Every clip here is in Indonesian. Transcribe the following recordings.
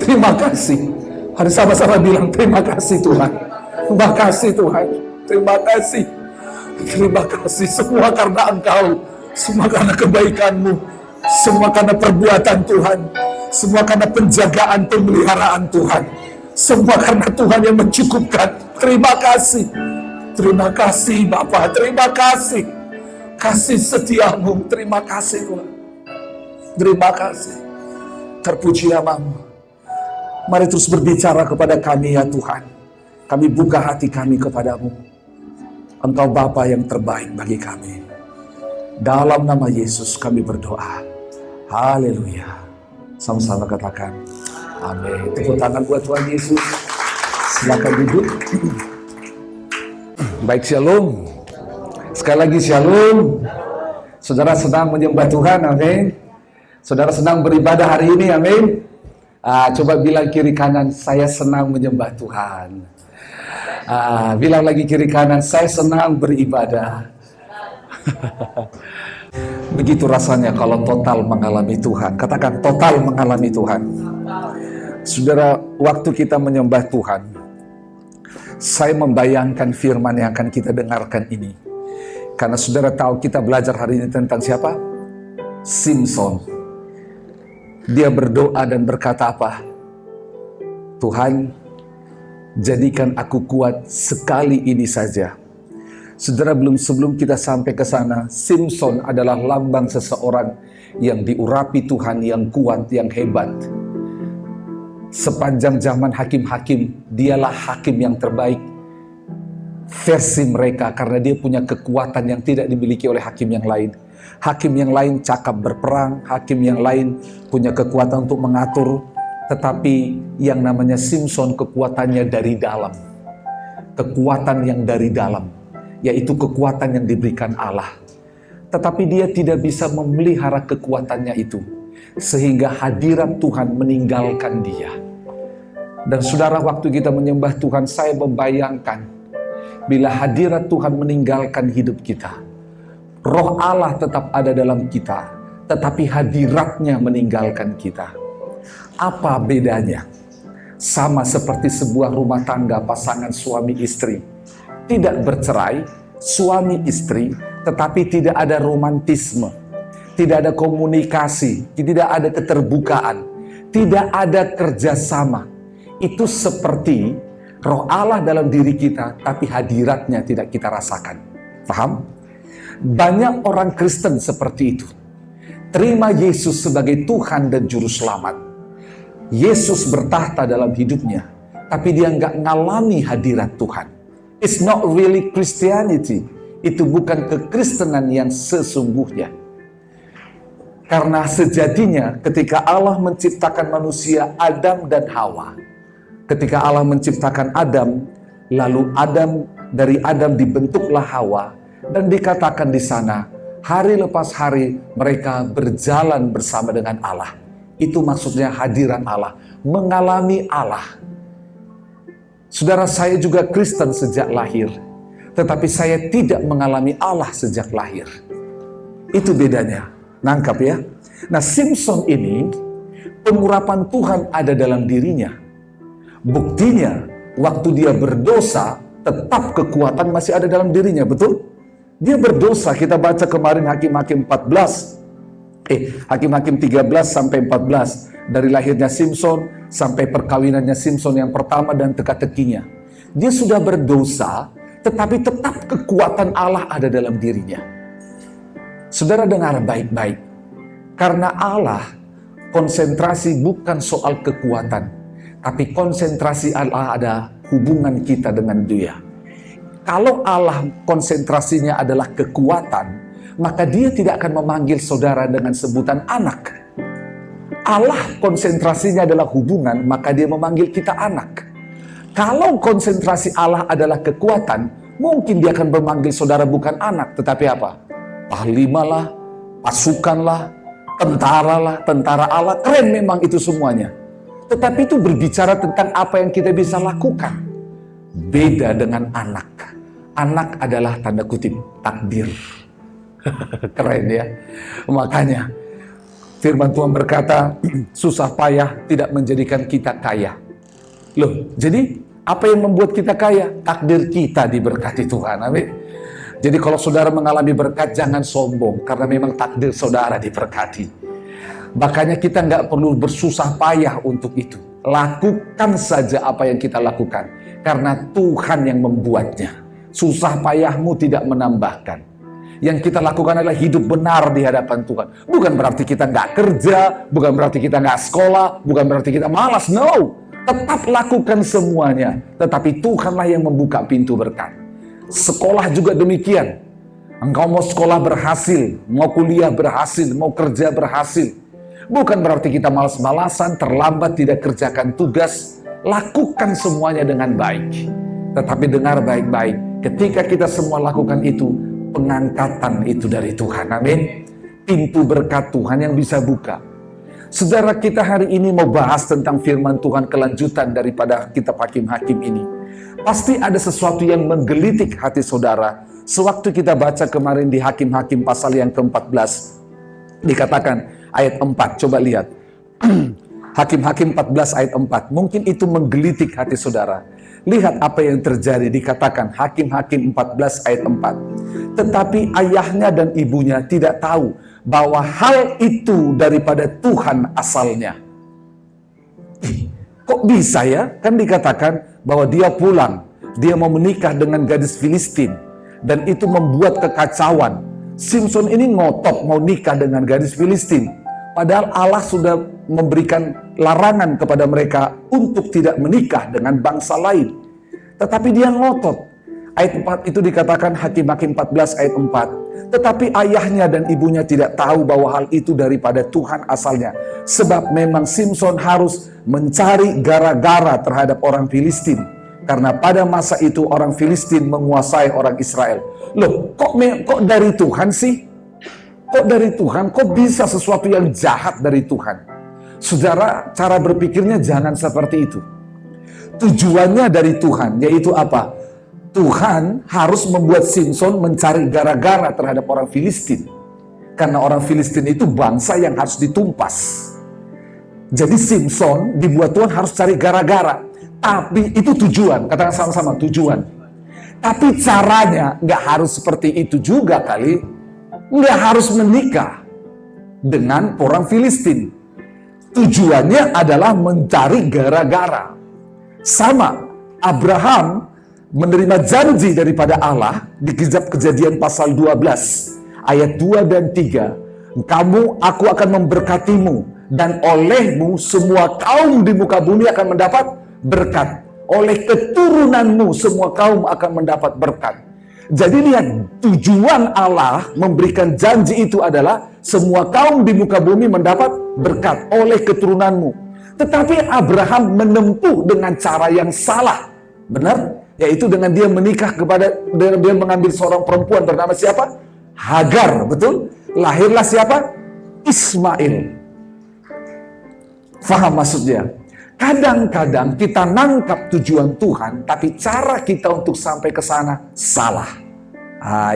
Terima kasih. Hari sama-sama bilang terima kasih Tuhan. Terima kasih Tuhan. Terima kasih. Terima kasih semua karena Engkau. Semua karena kebaikan-Mu. Semua karena perbuatan Tuhan. Semua karena penjagaan, pemeliharaan Tuhan. Semua karena Tuhan yang mencukupkan. Terima kasih. Terima kasih Bapa. Terima kasih. Kasih setia-Mu. Terima kasih Tuhan. Terima kasih. Terpuji nama-Mu. Mari terus berbicara kepada kami ya Tuhan. Kami buka hati kami kepadamu. Engkau Bapa yang terbaik bagi kami. Dalam nama Yesus kami berdoa. Haleluya. Sama-sama katakan amin. Tepuk tangan buat Tuhan Yesus. Silakan duduk. Baik, shalom. Sekali lagi shalom. Saudara senang menyembah Tuhan, amin. Saudara senang beribadah hari ini, amin. Coba bilang kiri kanan, saya senang menyembah Tuhan. Bilang lagi kiri kanan, saya senang beribadah. Begitu rasanya kalau total mengalami Tuhan. Katakan total mengalami Tuhan. Saudara, waktu kita menyembah Tuhan, saya membayangkan firman yang akan kita dengarkan ini. Karena saudara tahu kita belajar hari ini tentang siapa? Simson. Dia berdoa dan berkata apa? Tuhan, jadikan aku kuat sekali ini saja. Saudara, sebelum kita sampai ke sana, Simson adalah lambang seseorang yang diurapi Tuhan, yang kuat, yang hebat. Sepanjang zaman hakim-hakim, dialah hakim yang terbaik versi mereka karena dia punya kekuatan yang tidak dimiliki oleh hakim yang lain. Hakim yang lain cakap berperang, hakim yang lain punya kekuatan untuk mengatur, tetapi yang namanya Simson kekuatannya dari dalam. Kekuatan yang dari dalam, yaitu kekuatan yang diberikan Allah. Tetapi dia tidak bisa memelihara kekuatannya itu, sehingga hadirat Tuhan meninggalkan dia. Dan saudara, waktu kita menyembah Tuhan, saya membayangkan bila hadirat Tuhan meninggalkan hidup kita, Roh Allah tetap ada dalam kita, tetapi hadiratnya meninggalkan kita. Apa bedanya? Sama seperti sebuah rumah tangga pasangan suami istri. Tidak bercerai, suami istri, tetapi tidak ada romantisme. Tidak ada komunikasi, tidak ada keterbukaan, tidak ada kerjasama. Itu seperti Roh Allah dalam diri kita, tapi hadiratnya tidak kita rasakan. Paham? Banyak orang Kristen seperti itu. Terima Yesus sebagai Tuhan dan Juru Selamat. Yesus bertahta dalam hidupnya, tapi dia nggak ngalami hadirat Tuhan. It's not really Christianity. Itu bukan kekristenan yang sesungguhnya. Karena sejatinya ketika Allah menciptakan manusia Adam dan Hawa, ketika Allah menciptakan Adam, lalu dari Adam dibentuklah Hawa, dan dikatakan di sana, hari lepas hari mereka berjalan bersama dengan Allah. Itu maksudnya hadirat Allah, mengalami Allah. Saudara, saya juga Kristen sejak lahir, tetapi saya tidak mengalami Allah sejak lahir. Itu bedanya. Nangkap ya? Nah, Simson ini, pengurapan Tuhan ada dalam dirinya. Buktinya, waktu dia berdosa, tetap kekuatan masih ada dalam dirinya, betul? Dia berdosa, kita baca kemarin Hakim-Hakim 13 sampai 14. Dari lahirnya Simson sampai perkawinannya Simson yang pertama dan teka-tekinya. Dia sudah berdosa, tetapi tetap kekuatan Allah ada dalam dirinya. Saudara dengar baik-baik. Karena Allah, konsentrasi bukan soal kekuatan, tapi konsentrasi Allah ada hubungan kita dengan Dia. Kalau Allah konsentrasinya adalah kekuatan, maka Dia tidak akan memanggil saudara dengan sebutan anak. Allah konsentrasinya adalah hubungan, maka Dia memanggil kita anak. Kalau konsentrasi Allah adalah kekuatan, mungkin Dia akan memanggil saudara bukan anak, tetapi apa? Panglima lah, pasukan lah, tentara lah, tentara Allah. Keren memang itu semuanya. Tetapi itu berbicara tentang apa yang kita bisa lakukan. Beda dengan anak. Anak adalah tanda kutip takdir. Keren ya. Makanya Firman Tuhan berkata, susah payah tidak menjadikan kita kaya. Loh, jadi apa yang membuat kita kaya? Takdir kita diberkati Tuhan. Amin. Jadi kalau saudara mengalami berkat, jangan sombong, karena memang takdir saudara diberkati. Makanya kita nggak perlu bersusah payah untuk itu. Lakukan saja apa yang kita lakukan, karena Tuhan yang membuatnya. Susah payahmu tidak menambahkan. Yang kita lakukan adalah hidup benar di hadapan Tuhan. Bukan berarti kita nggak kerja, bukan berarti kita nggak sekolah, bukan berarti kita malas. No, tetap lakukan semuanya. Tetapi Tuhanlah yang membuka pintu berkat. Sekolah juga demikian. Engkau mau sekolah berhasil, mau kuliah berhasil, mau kerja berhasil. Bukan berarti kita malas-malasan, terlambat, tidak kerjakan tugas. Lakukan semuanya dengan baik. Tetapi dengar baik-baik, ketika kita semua lakukan itu, pengangkatan itu dari Tuhan. Amin. Pintu berkat Tuhan yang bisa buka. Saudara, kita hari ini mau bahas tentang firman Tuhan, kelanjutan daripada kitab Hakim-Hakim ini. Pasti ada sesuatu yang menggelitik hati saudara. Sewaktu kita baca kemarin di Hakim-Hakim pasal yang ke-14, dikatakan ayat 4, coba lihat. Hakim-Hakim 14 ayat 4, mungkin itu menggelitik hati saudara. Lihat apa yang terjadi, dikatakan Hakim-Hakim 14 ayat 4. Tetapi ayahnya dan ibunya tidak tahu bahwa hal itu daripada Tuhan asalnya. Kok bisa ya? Kan dikatakan bahwa dia pulang, dia mau menikah dengan gadis Filistin, dan itu membuat kekacauan. Simpson ini ngotot mau nikah dengan gadis Filistin, padahal Allah sudah memberikan larangan kepada mereka untuk tidak menikah dengan bangsa lain. Tetapi dia ngotot. Ayat 4 itu dikatakan Hakim-Hakim 14 ayat 4. Tetapi ayahnya dan ibunya tidak tahu bahwa hal itu daripada Tuhan asalnya. Sebab memang Simpson harus mencari gara-gara terhadap orang Filistin. Karena pada masa itu orang Filistin menguasai orang Israel. Loh, kok dari Tuhan sih? Kok dari Tuhan? Kok bisa sesuatu yang jahat dari Tuhan? Saudara, cara berpikirnya jangan seperti itu. Tujuannya dari Tuhan, yaitu apa? Tuhan harus membuat Simpson mencari gara-gara terhadap orang Filistin. Karena orang Filistin itu bangsa yang harus ditumpas. Jadi Simpson dibuat Tuhan harus cari gara-gara. Tapi itu tujuan, katakan sama-sama, tujuan. Tapi caranya nggak harus seperti itu juga kali. Nggak harus menikah dengan orang Filistin. Tujuannya adalah mencari gara-gara. Sama, Abraham menerima janji daripada Allah di kitab Kejadian pasal 12 ayat 2 dan 3. Aku akan memberkatimu, dan olehmu semua kaum di muka bumi akan mendapat berkat. Oleh keturunanmu semua kaum akan mendapat berkat. Jadi lihat, tujuan Allah memberikan janji itu adalah semua kaum di muka bumi mendapat berkat oleh keturunanmu. Tetapi Abraham menempuh dengan cara yang salah. Benar? Yaitu dengan dia menikah dengan dia mengambil seorang perempuan bernama siapa? Hagar, betul? Lahirlah siapa? Ismail. Faham maksudnya? Kadang-kadang kita nangkap tujuan Tuhan, tapi cara kita untuk sampai ke sana salah.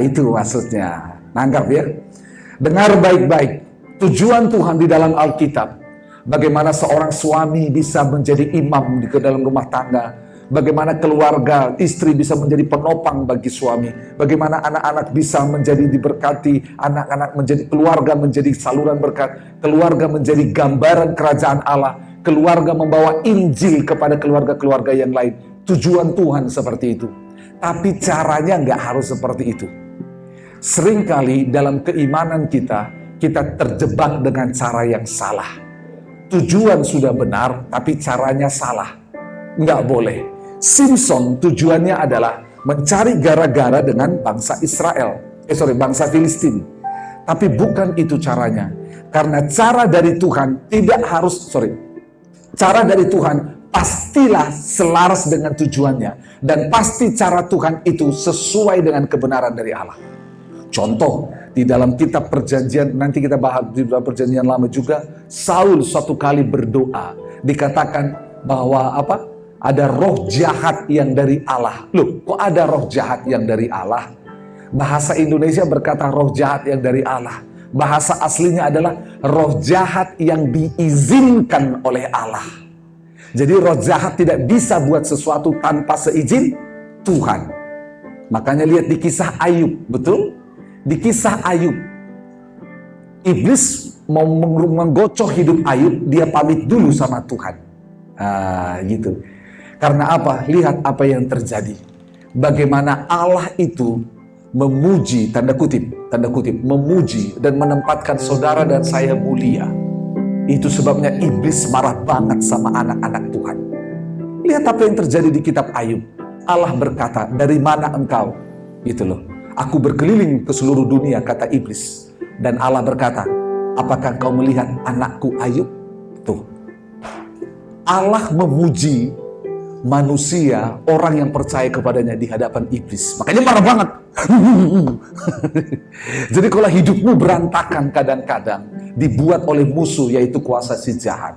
Itu maksudnya. Nangkap ya? Dengar baik-baik. Tujuan Tuhan di dalam Alkitab. Bagaimana seorang suami bisa menjadi imam di dalam rumah tangga. Bagaimana keluarga, istri bisa menjadi penopang bagi suami. Bagaimana anak-anak bisa menjadi diberkati. Anak-anak menjadi, keluarga menjadi saluran berkat. Keluarga menjadi gambaran kerajaan Allah. Keluarga membawa Injil kepada keluarga-keluarga yang lain. Tujuan Tuhan seperti itu. Tapi caranya nggak harus seperti itu. Seringkali dalam keimanan kita terjebak dengan cara yang salah. Tujuan sudah benar, tapi caranya salah. Nggak boleh. Simpson tujuannya adalah mencari gara-gara dengan bangsa bangsa Filistin. Tapi bukan itu caranya. Karena cara dari Tuhan cara dari Tuhan pastilah selaras dengan tujuannya. Dan pasti cara Tuhan itu sesuai dengan kebenaran dari Allah. Contoh, di dalam kitab perjanjian, nanti kita bahas di dalam perjanjian lama juga, Saul suatu kali berdoa, dikatakan bahwa ada roh jahat yang dari Allah. Loh, kok ada roh jahat yang dari Allah? Bahasa Indonesia berkata roh jahat yang dari Allah. Bahasa aslinya adalah roh jahat yang diizinkan oleh Allah. Jadi roh jahat tidak bisa buat sesuatu tanpa seizin Tuhan. Makanya lihat di kisah Ayub, betul? Di kisah Ayub, iblis mau menggocoh hidup Ayub, dia pamit dulu sama Tuhan. Gitu. Karena apa? Lihat apa yang terjadi. Bagaimana Allah itu memuji, tanda kutip, memuji dan menempatkan saudara dan saya mulia. Itu sebabnya iblis marah banget sama anak-anak Tuhan. Lihat apa yang terjadi di kitab Ayub. Allah berkata, dari mana engkau? Gitu loh. Aku berkeliling ke seluruh dunia, kata iblis. Dan Allah berkata, apakah kau melihat anakku Ayub? Tuh. Allah memuji manusia, orang yang percaya kepadanya di hadapan iblis. Makanya marah banget. Jadi kalau hidupmu berantakan kadang-kadang, dibuat oleh musuh, yaitu kuasa si jahat.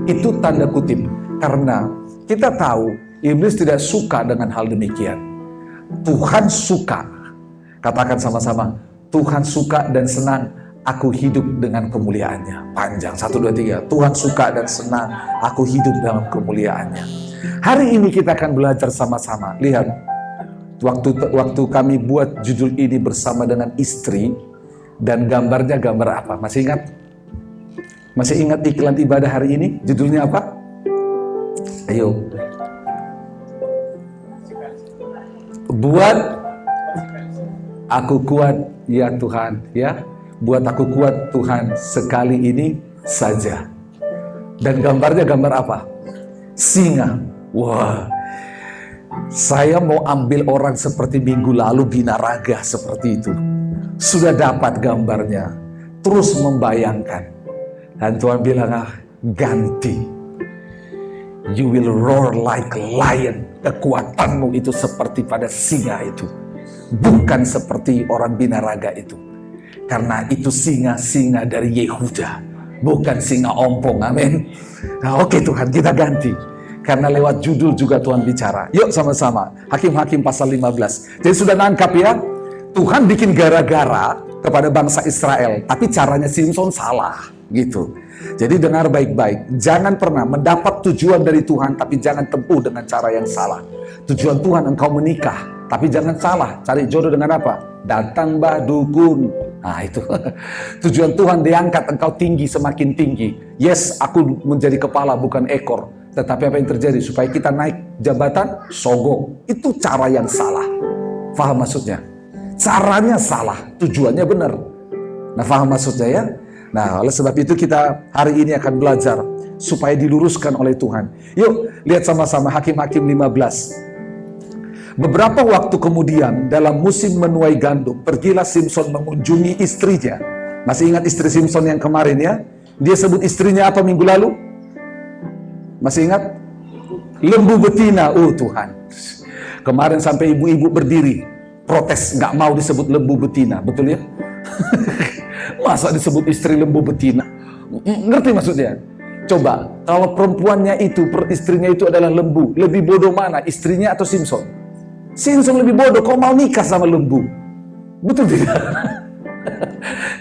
Itu tanda kutip. Karena kita tahu, iblis tidak suka dengan hal demikian. Tuhan suka. Katakan sama-sama, Tuhan suka dan senang aku hidup dengan kemuliaannya. Panjang, 1, 2, 3. Tuhan suka dan senang aku hidup dalam kemuliaannya. Hari ini kita akan belajar sama-sama. Lihat, waktu kami buat judul ini bersama dengan istri, dan gambarnya gambar apa? Masih ingat? Masih ingat iklan ibadah hari ini? Judulnya apa? Ayo. Buat aku kuat ya Tuhan, ya. Buat aku kuat Tuhan sekali ini saja. Dan gambarnya gambar apa? Singa. Wah. Saya mau ambil orang seperti minggu lalu binaraga seperti itu. Sudah dapat gambarnya. Terus membayangkan. Dan Tuhan bilang, ganti. You will roar like a lion. Kekuatanmu itu seperti pada singa itu. Bukan seperti orang binaraga itu. Karena itu singa-singa dari Yehuda. Bukan singa ompong, amin. Nah, oke Tuhan, kita ganti. Karena lewat judul juga Tuhan bicara. Yuk sama-sama. Hakim-Hakim pasal 15. Jadi sudah nangkap ya. Tuhan bikin gara-gara kepada bangsa Israel. Tapi caranya Simpson salah. Gitu. Jadi dengar baik-baik. Jangan pernah mendapat tujuan dari Tuhan, tapi jangan tempuh dengan cara yang salah. Tujuan Tuhan engkau menikah, tapi jangan salah. Cari jodoh dengan apa? Datang mbah dukun. Nah itu. Tujuan Tuhan diangkat engkau tinggi semakin tinggi. Yes, aku menjadi kepala bukan ekor. Tetapi apa yang terjadi? Supaya kita naik jabatan, sogok. Itu cara yang salah. Faham maksudnya? Caranya salah, tujuannya benar. Nah faham maksudnya ya? Nah, oleh sebab itu kita hari ini akan belajar supaya diluruskan oleh Tuhan. Yuk, lihat sama-sama Hakim-Hakim 15. Beberapa waktu kemudian dalam musim menuai gandum, pergilah Simpson mengunjungi istrinya. Masih ingat istri Simpson yang kemarin ya? Dia sebut istrinya apa minggu lalu? Masih ingat? Lembu betina. Oh Tuhan. Kemarin sampai ibu-ibu berdiri protes, nggak mau disebut lembu betina, betul ya? Masa disebut istri lembu betina? Ngerti maksudnya? Coba, kalau perempuannya itu, istrinya itu adalah lembu, lebih bodoh mana, istrinya atau Simpson? Simpson lebih bodoh, kau mau nikah sama lembu? Betul tidak?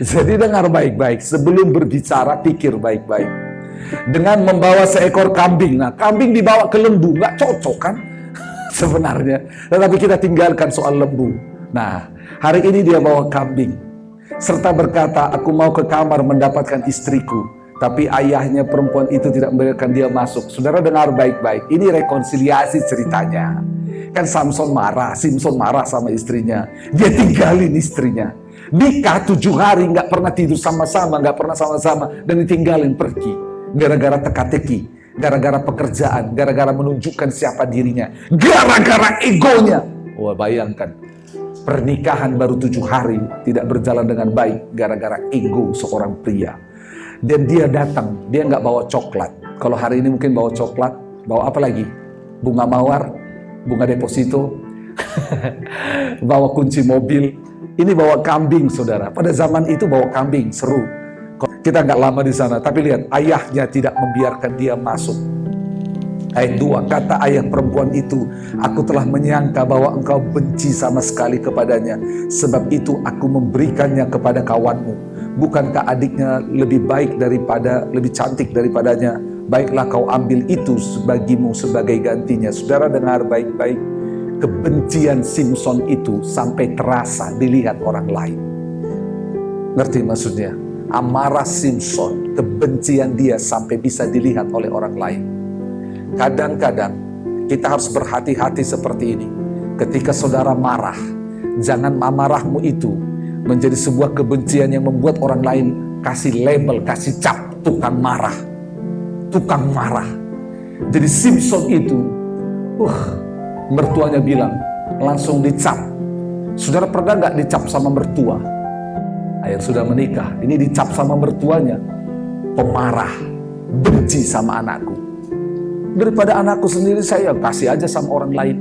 Jadi dengar baik-baik, sebelum berbicara pikir baik-baik. Dengan membawa seekor kambing, nah kambing dibawa ke lembu, nggak cocok kan? Sebenarnya, tetapi kita tinggalkan soal lembu. Nah, hari ini dia bawa kambing. Serta berkata, aku mau ke kamar mendapatkan istriku. Tapi ayahnya perempuan itu tidak membiarkan dia masuk. Saudara dengar baik-baik, ini rekonsiliasi ceritanya. Kan Simpson marah sama istrinya. Dia tinggalin istrinya. Nikah 7 hari, gak pernah tidur sama-sama, gak pernah sama-sama. Dan ditinggalin pergi. Gara-gara teka-teki, gara-gara pekerjaan, gara-gara menunjukkan siapa dirinya. Gara-gara egonya. Wah bayangkan. Pernikahan baru 7 hari tidak berjalan dengan baik gara-gara ego seorang pria. Dan dia datang, dia nggak bawa coklat. Kalau hari ini mungkin bawa coklat, bawa apa lagi? Bunga mawar, bunga deposito, bawa kunci mobil. Ini bawa kambing, saudara. Pada zaman itu bawa kambing, seru. Kita nggak lama di sana, tapi lihat ayahnya tidak membiarkan dia masuk. Ayat 2, kata ayah perempuan itu, aku telah menyangka bahwa engkau benci sama sekali kepadanya. Sebab itu aku memberikannya kepada kawanmu. Bukankah adiknya lebih baik lebih cantik daripadanya? Baiklah kau ambil itu bagimu sebagai gantinya. Saudara dengar baik-baik, kebencian Simson itu sampai terasa dilihat orang lain. Ngerti maksudnya? Amarah Simson, kebencian dia sampai bisa dilihat oleh orang lain. Kadang-kadang kita harus berhati-hati seperti ini. Ketika saudara marah, jangan amarahmu itu menjadi sebuah kebencian yang membuat orang lain kasih label, kasih cap, tukang marah. Tukang marah. Jadi Simson itu, mertuanya bilang, langsung dicap. Saudara pernah gak dicap sama mertua? Yang sudah menikah, ini dicap sama mertuanya, pemarah, benci sama anakku. Daripada anakku sendiri saya kasih aja sama orang lain.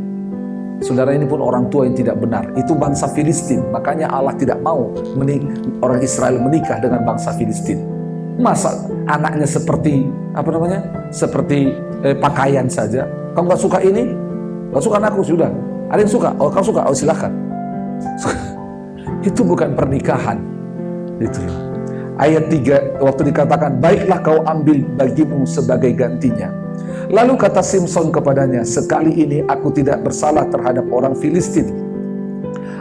Saudara, ini pun orang tua yang tidak benar. Itu bangsa Filistin. Makanya Allah tidak mau orang Israel menikah dengan bangsa Filistin. Masa anaknya seperti seperti pakaian saja. Kamu gak suka ini? Gak suka anakku, sudah. Ada yang suka? Oh, kamu suka? Oh, silakan. Itu bukan pernikahan. Itulah. Ayat 3 waktu dikatakan, baiklah kau ambil bagimu sebagai gantinya. Lalu kata Simson kepadanya, sekali ini aku tidak bersalah terhadap orang Filistin.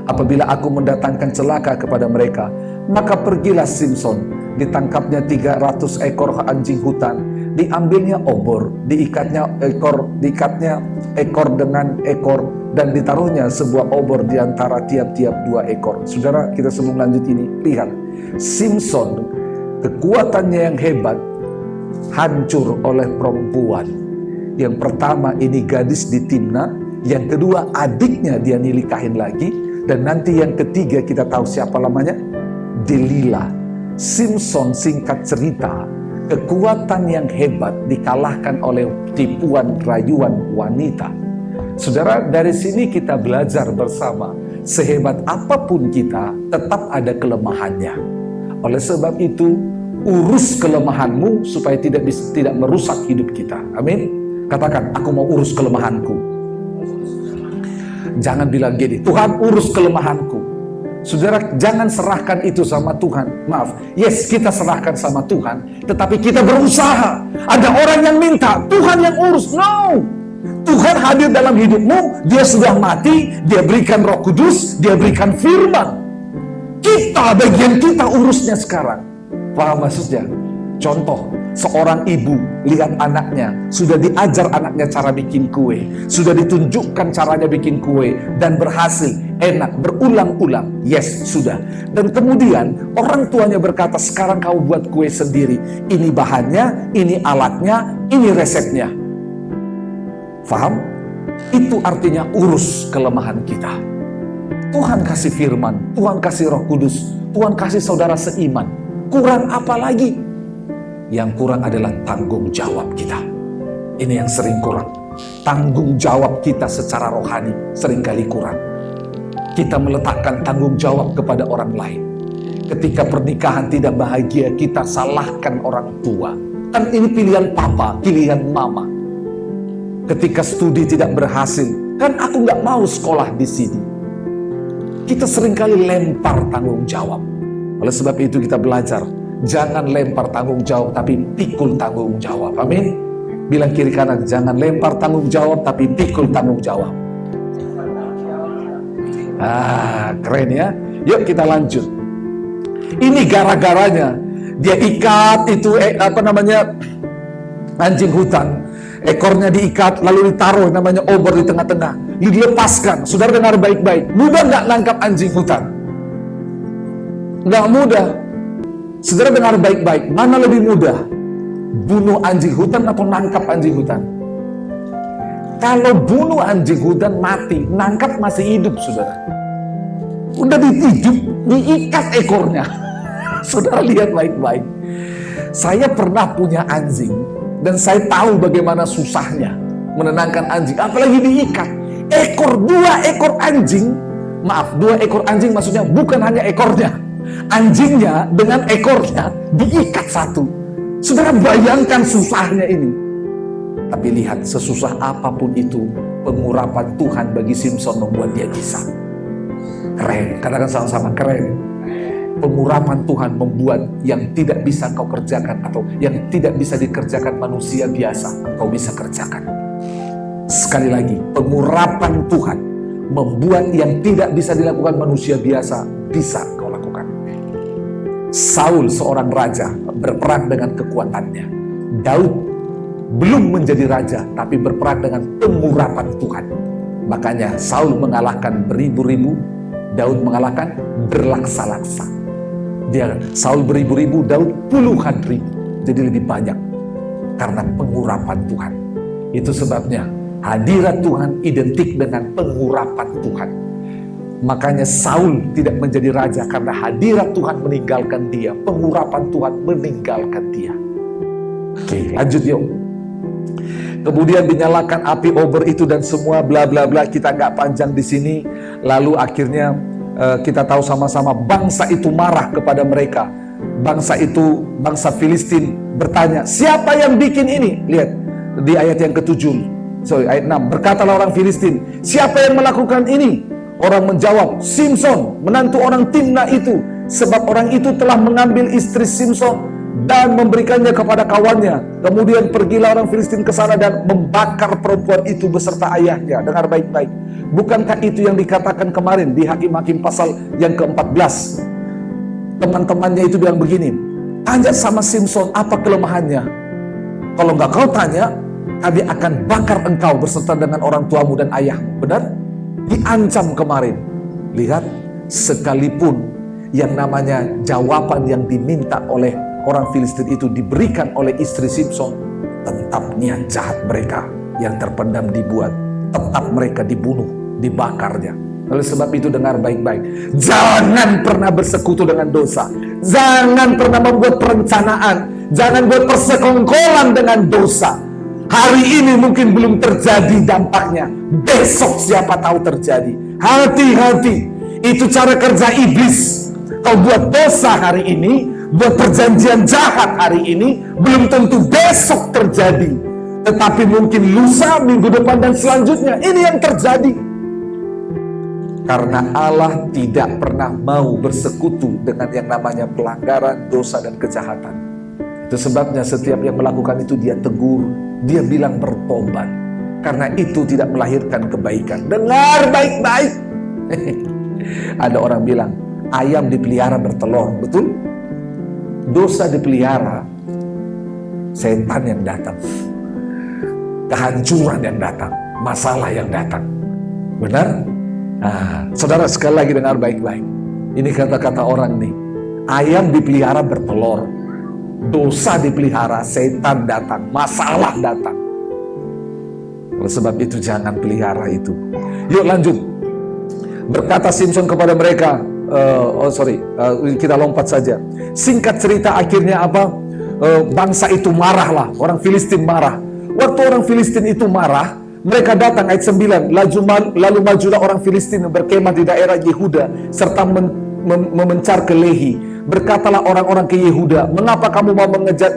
Apabila aku mendatangkan celaka kepada mereka, maka pergilah Simson, ditangkapnya 300 ekor anjing hutan, diambilnya obor, diikatnya ekor dengan ekor, dan ditaruhnya sebuah obor di antara tiap-tiap 2 ekor. Saudara, kita sebelum lanjut ini, lihat, Simson, kekuatannya yang hebat, hancur oleh perempuan. Yang pertama ini gadis di Timna, yang kedua adiknya dia nikahin lagi, dan nanti yang ketiga kita tahu siapa namanya, Delila. Simson, singkat cerita, kekuatan yang hebat dikalahkan oleh tipuan rayuan wanita. Saudara, dari sini kita belajar bersama, sehebat apapun kita tetap ada kelemahannya. Oleh sebab itu, urus kelemahanmu supaya tidak merusak hidup kita. Amin. Katakan, aku mau urus kelemahanku. Jangan bilang gini, Tuhan urus kelemahanku. Saudara, jangan serahkan itu sama Tuhan. Maaf, yes, kita serahkan sama Tuhan, tetapi kita berusaha. Ada orang yang minta, Tuhan yang urus. No, Tuhan hadir dalam hidupmu, dia sudah mati, dia berikan Roh Kudus, dia berikan firman. Bagian kita urusnya sekarang. Paham maksudnya? Contoh, seorang ibu lihat anaknya, sudah diajar anaknya cara bikin kue, sudah ditunjukkan caranya bikin kue, dan berhasil, enak, berulang-ulang. Yes, sudah. Dan kemudian orang tuanya berkata, sekarang kau buat kue sendiri. Ini bahannya, ini alatnya, ini resepnya. Faham? Itu artinya urus kelemahan kita. Tuhan kasih firman, Tuhan kasih Roh Kudus, Tuhan kasih saudara seiman. Kurang apa lagi? Yang kurang adalah tanggung jawab kita. Ini yang sering kurang. Tanggung jawab kita secara rohani seringkali kurang. Kita meletakkan tanggung jawab kepada orang lain. Ketika pernikahan tidak bahagia, kita salahkan orang tua. Kan ini pilihan papa, pilihan mama. Ketika studi tidak berhasil, kan aku nggak mau sekolah di sini. Kita seringkali lempar tanggung jawab. Oleh sebab itu kita belajar, jangan lempar tanggung jawab, tapi pikul tanggung jawab. Amin. Bilang kiri kanan, jangan lempar tanggung jawab, tapi pikul tanggung jawab. Keren ya. Yuk kita lanjut. Ini gara-garanya dia ikat itu anjing hutan. Ekornya diikat, lalu ditaruh namanya obor di tengah-tengah. Dilepaskan. Saudara dengar baik-baik. Mudah nggak nangkap anjing hutan? Nggak mudah. Saudara dengar baik-baik. Mana lebih mudah? Bunuh anjing hutan atau nangkap anjing hutan? Kalau bunuh anjing hutan mati, nangkap masih hidup, saudara. Udah diikat ekornya. Saudara lihat baik-baik. Saya pernah punya anjing. Dan saya tahu bagaimana susahnya menenangkan anjing, apalagi diikat. Dua ekor anjing, maaf, 2 ekor anjing maksudnya bukan hanya ekornya. Anjingnya dengan ekornya diikat satu. Saudara bayangkan susahnya ini. Tapi lihat, sesusah apapun itu, pengurapan Tuhan bagi Simson membuat dia bisa. Keren, katakan sama-sama keren. Pengurapan Tuhan membuat yang tidak bisa kau kerjakan atau yang tidak bisa dikerjakan manusia biasa, kau bisa kerjakan. Sekali lagi, pengurapan Tuhan membuat yang tidak bisa dilakukan manusia biasa, bisa kau lakukan. Saul seorang raja berperang dengan kekuatannya. Daud belum menjadi raja, tapi berperang dengan pengurapan Tuhan. Makanya Saul mengalahkan beribu-ribu, Daud mengalahkan berlaksa-laksa. Saul beribu-ribu, Daud puluhan ribu. Jadi lebih banyak karena pengurapan Tuhan. Itu sebabnya hadirat Tuhan identik dengan pengurapan Tuhan. Makanya Saul tidak menjadi raja karena hadirat Tuhan meninggalkan dia, pengurapan Tuhan meninggalkan dia. Oke, lanjut yuk. Kemudian dinyalakan api obor itu dan semua bla bla bla, kita nggak panjang di sini. Lalu akhirnya kita tahu sama-sama bangsa itu marah kepada mereka. Bangsa itu, bangsa Filistin bertanya, siapa yang bikin ini? Lihat di ayat yang ayat 6. Berkatalah orang Filistin, siapa yang melakukan ini? Orang menjawab, Simson, menantu orang Timna itu, sebab orang itu telah mengambil istri Simson dan memberikannya kepada kawannya. Kemudian pergilah orang Filistin ke sana dan membakar perempuan itu beserta ayahnya. Dengar baik-baik. Bukankah itu yang dikatakan kemarin di Hakim-Hakim pasal yang ke-14? Teman-temannya itu bilang begini, tanya sama Simson apa kelemahannya. Kalau nggak kau tanya, kami akan bakar engkau beserta dengan orang tuamu dan ayahmu. Benar? Diancam kemarin. Lihat, sekalipun yang namanya jawaban yang diminta oleh orang Filistin itu diberikan oleh istri Simson, tetap niat jahat mereka yang terpendam dibuat, tetap mereka dibunuh, dibakarnya. Oleh sebab itu dengar baik-baik, jangan pernah bersekutu dengan dosa, jangan pernah membuat perencanaan, jangan buat persekongkolan dengan dosa. Hari ini mungkin belum terjadi dampaknya, besok siapa tahu terjadi. Hati-hati, itu cara kerja iblis. Kau buat dosa hari ini, buat perjanjian jahat hari ini, belum tentu besok terjadi. Tetapi mungkin lusa, minggu depan, dan selanjutnya. Ini yang terjadi. Karena Allah tidak pernah mau bersekutu dengan yang namanya pelanggaran, dosa, dan kejahatan. Itu sebabnya setiap yang melakukan itu dia tegur, dia bilang bertobat. Karena itu tidak melahirkan kebaikan. Dengar baik-baik. Ada orang bilang, ayam dipelihara bertelur, betul? Dosa dipelihara, setan yang datang, kehancuran yang datang, masalah yang datang. Benar? Nah, saudara sekali lagi dengar baik-baik. Ini kata-kata orang nih. Ayam dipelihara bertelur, dosa dipelihara, setan datang, masalah datang. Oleh sebab itu jangan pelihara itu. Yuk lanjut. Berkata Simson kepada mereka, kita lompat saja. Singkat cerita akhirnya apa? Bangsa itu marahlah, orang Filistin marah. Waktu orang Filistin itu marah, mereka datang ayat 9, lalu majulah orang Filistin berkemah di daerah Yehuda serta memencar ke Lehi. Berkatalah orang-orang ke Yehuda, mengapa kamu mau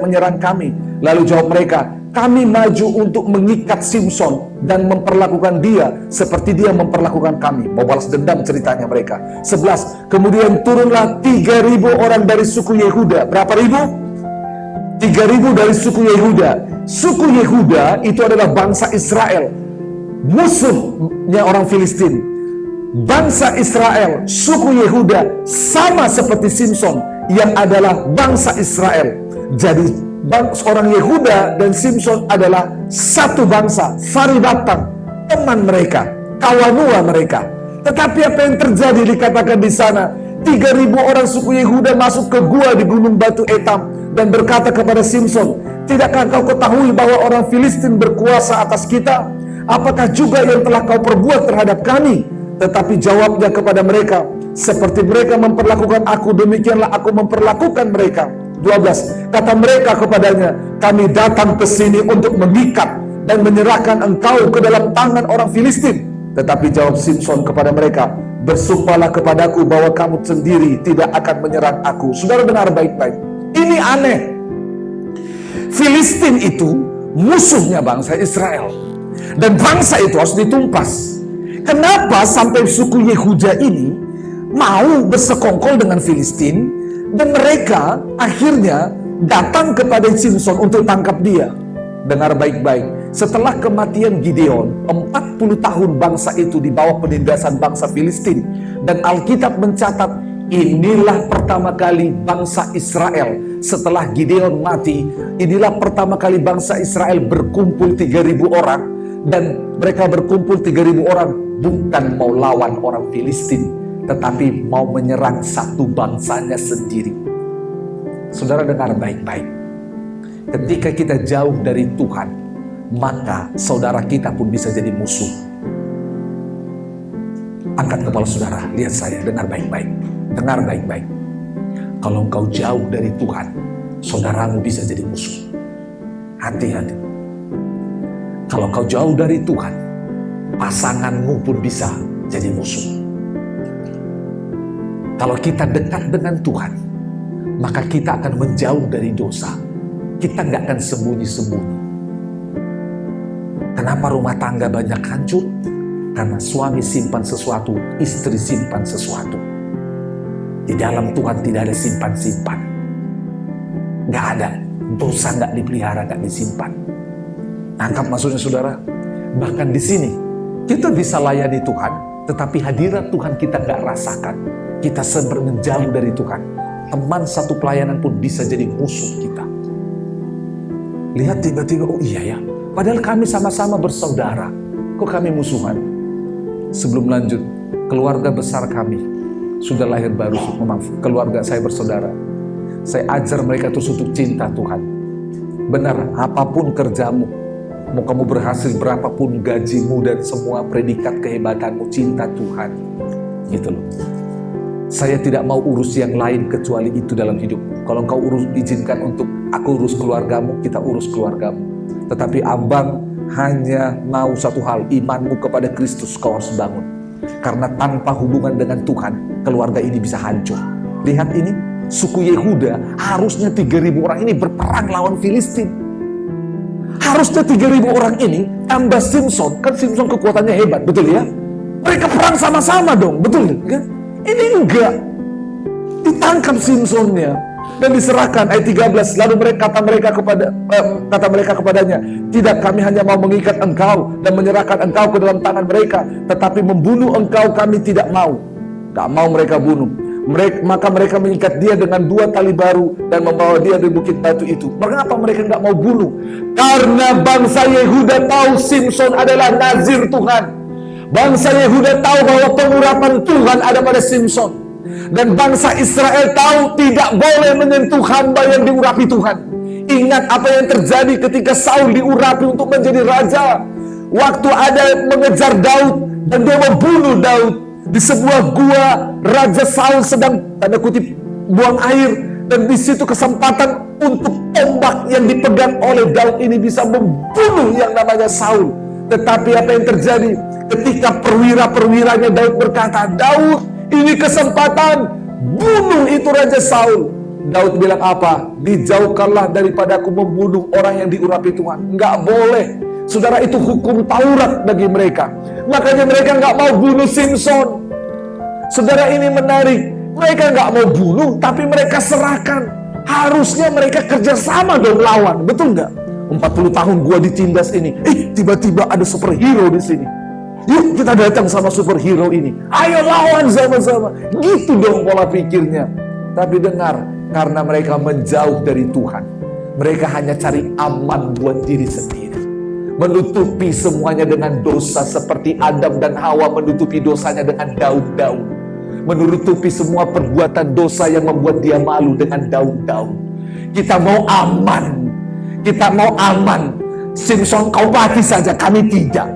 menyerang kami? Lalu jawab mereka, kami maju untuk mengikat Simson dan memperlakukan dia seperti dia memperlakukan kami. Mau balas dendam ceritanya mereka. 11, kemudian turunlah 3.000 orang dari suku Yehuda. Berapa ribu? 3.000 dari suku Yehuda. Suku Yehuda itu adalah bangsa Israel, musuhnya orang Filistin. Bangsa Israel, suku Yehuda sama seperti Simson yang adalah bangsa Israel. Jadi orang Yehuda dan Simson adalah satu bangsa. Fari datang, teman mereka, kawanua mereka. Tetapi apa yang terjadi dikatakan di sana, 3.000 orang suku Yehuda masuk ke gua di Gunung Batu Etam dan berkata kepada Simson, tidakkah kau ketahui bahwa orang Filistin berkuasa atas kita? Apakah juga yang telah kau perbuat terhadap kami? Tetapi jawabnya kepada mereka, seperti mereka memperlakukan aku, demikianlah aku memperlakukan mereka. 12, kata mereka kepadanya, kami datang ke sini untuk mengikat dan menyerahkan engkau ke dalam tangan orang Filistin. Tetapi jawab Simson kepada mereka, bersumpahlah kepadaku bahwa kamu sendiri tidak akan menyerang aku. Saudara dengar baik-baik, ini aneh. Filistin itu musuhnya bangsa Israel, dan bangsa itu harus ditumpas. Kenapa sampai suku Yehuda ini mau bersekongkol dengan Filistin, dan mereka akhirnya datang kepada Simson untuk tangkap dia. Dengar baik-baik, setelah kematian Gideon, 40 tahun bangsa itu di bawah penindasan bangsa Filistin. Dan Alkitab mencatat, inilah pertama kali bangsa Israel setelah Gideon mati, inilah pertama kali bangsa Israel berkumpul 3.000 orang. Dan mereka berkumpul 3.000 orang bukan mau lawan orang Filistin, tetapi mau menyerang satu bangsanya sendiri. Saudara dengar baik-baik. Ketika kita jauh dari Tuhan, maka saudara kita pun bisa jadi musuh. Angkat kepala saudara, lihat saya, dengar baik-baik. Dengar baik-baik. Kalau engkau jauh dari Tuhan, saudaramu bisa jadi musuh. Hati-hati. Kalau kau jauh dari Tuhan, pasanganmu pun bisa jadi musuh. Kalau kita dekat dengan Tuhan, maka kita akan menjauh dari dosa. Kita nggak akan sembunyi-sembunyi. Kenapa rumah tangga banyak hancur? Karena suami simpan sesuatu, istri simpan sesuatu. Di dalam Tuhan tidak ada simpan-simpan. Nggak ada. Dosa nggak dipelihara, nggak disimpan. Tangkap maksudnya saudara? Bahkan di sini, kita bisa layani Tuhan, tetapi hadirat Tuhan kita nggak rasakan. Kita sempat menjauh dari Tuhan. Teman satu pelayanan pun bisa jadi musuh kita. Lihat tiba-tiba, oh iya ya, padahal kami sama-sama bersaudara. Kok kami musuhan? Sebelum lanjut, keluarga besar kami sudah lahir baru, maaf, keluarga saya bersaudara. Saya ajar mereka terus untuk cinta Tuhan. Benar, apapun kerjamu, mau kamu berhasil berapapun gajimu dan semua predikat kehebatanmu, cinta Tuhan. Gitu loh. Saya tidak mau urus yang lain kecuali itu dalam hidup. Kalau engkau izinkan untuk aku urus keluargamu, kita urus keluargamu. Tetapi abang hanya mau satu hal, imanmu kepada Kristus kau harus bangun. Karena tanpa hubungan dengan Tuhan, keluarga ini bisa hancur. Lihat ini, suku Yehuda harusnya 3.000 orang ini berperang lawan Filistin. Harusnya 3.000 orang ini tambah Simson, kan Simson kekuatannya hebat, betul ya? Mereka perang sama-sama dong, betul kan? Ini enggak. Ditangkap Simsonnya dan diserahkan. Ayat 13, lalu kata mereka kepadanya, tidak, kami hanya mau mengikat engkau dan menyerahkan engkau ke dalam tangan mereka, tetapi membunuh engkau kami tidak mau. Tak mau mereka bunuh. Maka mereka mengikat dia dengan 2 tali baru dan membawa dia dari bukit batu itu. Mengapa mereka nggak mau bunuh? Karena bangsa Yehuda tahu Simson adalah nazir Tuhan. Bangsa Yehuda tahu bahwa pengurapan Tuhan ada pada Simson. Dan bangsa Israel tahu tidak boleh menyentuh hamba yang diurapi Tuhan. Ingat apa yang terjadi ketika Saul diurapi untuk menjadi raja. Waktu ada mengejar Daud dan dia membunuh Daud di sebuah gua, Raja Saul sedang tanda kutip buang air, dan di situ kesempatan untuk tombak yang dipegang oleh Daud ini bisa membunuh yang namanya Saul. Tetapi apa yang terjadi ketika perwira-perwiranya Daud berkata, Daud, ini kesempatan, bunuh itu Raja Saul. Daud bilang apa? Dijauhkanlah daripadaku membunuh orang yang diurapi Tuhan. Nggak boleh. Saudara, itu hukum Taurat bagi mereka. Makanya mereka nggak mau bunuh Simson. Saudara, ini menarik. Mereka nggak mau bunuh, tapi mereka serahkan. Harusnya mereka kerjasama dong lawan, betul nggak? 40 tahun gua ditindas ini. Tiba-tiba ada superhero di sini. Yuk kita datang sama superhero ini. Ayo lawan sama-sama. Gitu dong pola pikirnya. Tapi dengar, karena mereka menjauh dari Tuhan, mereka hanya cari aman buat diri sendiri. Menutupi semuanya dengan dosa seperti Adam dan Hawa menutupi dosanya dengan daun-daun. Menutupi semua perbuatan dosa yang membuat dia malu dengan daun-daun. Kita mau aman. Kita mau aman. Simson, kau mati saja, kami tidak.